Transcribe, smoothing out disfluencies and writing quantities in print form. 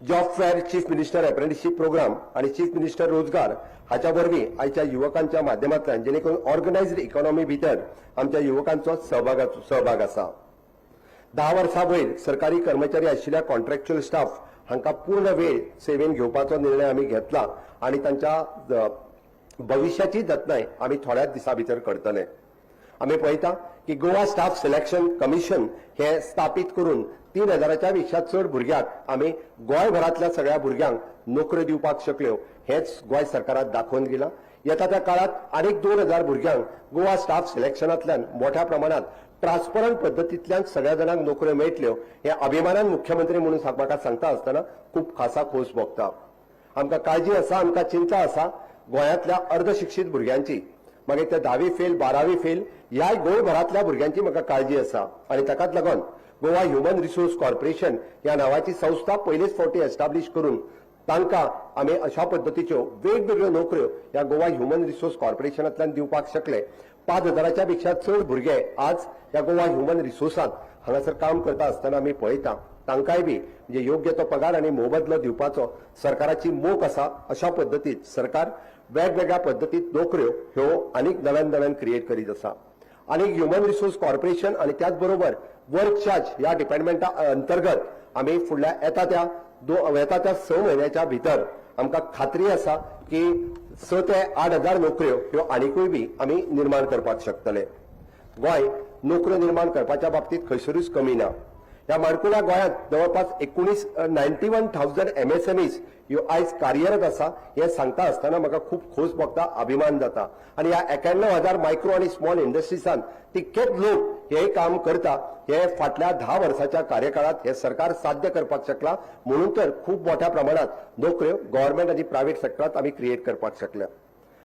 Job fair, chief minister apprenticeship programme आणि chief minister रोजगार हाच्या वरवीं आयच्या युवकांच्या माध्यमांतल्यान जेणे करून ऑर्गनायज्ड इकॉनॉमी भितर आमच्या युवकांचो सहभाग आसा। 10 वर्सां वयर सरकारी कर्मचारी आशिल्ल्या कॉन्ट्रॅक्च्युअल स्टाफ हांकां पूर्ण वेळ सेवेन घेवपाचो निर्णय आमी घेतला आणि तांच्या भविष्याची जतनाय आमी थोड्याच दिसां भितर करतले। आमी पळयता की गोवा स्टाफ सिलेक्शन कमिशन हे स्थापीत करून 3000च्या पेक्षा चड भुरग्यांक आमी गोंयभरांतल्या सगळ्या भुरग्यांक नोकऱ्यो दिवपाक शकल्यो हेच गोंय सरकारान दाखोवन दिलां। येता त्या काळात आनीक 2000 भुरग्यांक गोवा स्टाफ सिलेक्शनांतल्यान मोठ्या प्रमाणात ट्रान्सपरंट पद्दतींतल्यान सगळ्या जाणांक नोकऱ्यो मेळटल्यो हे अभिमानान मुख्यमंत्री म्हणून म्हाका सांगता आसतना खूब खासा खोस भोगता। आमकां काळजी आसा, आमकां चिंता आसा गोंयांतल्या अर्धशिक्षीत भुरग्यांची, मागीर ते 10वी फेल 12वी फेल ह्या गोंयभरांतल्या भुरग्यांची म्हाका काळजी आसा आणि ताकाच लागून गोवा ह्युमन रिसोर्स कॉर्पोरेशन ह्या नांवाची संस्था पयलेच फावटी एस्टाब्लिश करून तांकां आमी अशा पद्दतीच्यो वेगवेगळ्यो नोकऱ्यो ह्या गोवा ह्युमन रिसोर्स कॉर्पोरेशनांतल्यान दिवपाक शकले। 5000च्या पेक्षा चड भुरगे आज ह्या गोवा ह्युमन रिसोर्सांत हांगासर काम करता आसतना आमी पळयता तांकांय बी म्हणजे योग्य तो पगार आनी मोबदलो दिवपाचो सरकाराची मोख आसा। अशा पद्दतीत सरकार वेगवेगळ्या पद्दतीत नोकऱ्यो ह्यो आनीक नव्यान क्रिएट करीत आसा। आनीक ह्युमन रिसोर्स कॉर्पोरेशन आणि त्याच बरोबर वर्क चार्ज ह्या डिपार्टमेंटा अंतर्गत आमी फुडल्या येता त्या 6 म्हयन्याच्या भितर आमकां खात्री आसा की 6 ते 8000 नोकऱ्यो ह्यो आनीकूय बी आमी निर्माण करपाक शकतले। गोंय नोकऱ्यो निर्माण करपाच्या बाबतीत खंयसरूच कमी ना। ह्या माणकुल्या गोंयांत जवळपास 91,000 MSMEs ह्यो आयज कार्यरत आसा हे सांगता आसतना म्हाका खूब खोस भोगता, अभिमान जाता। आणि ह्या 91,000 मायक्रो आणि स्मॉल इंडस्ट्रीजांत तितकेच लोक हे काम करता हे फाटल्या 10 वर्साच्या कार्यकाळात हे सरकार साध्य करपाक शकला। म्हणून तर खूब मोठ्या प्रमाणात नोकऱ्यो गव्हर्नमेंट आणि प्रायव्हेट सेक्टरांत आमी क्रिएट करपाक शकल्या।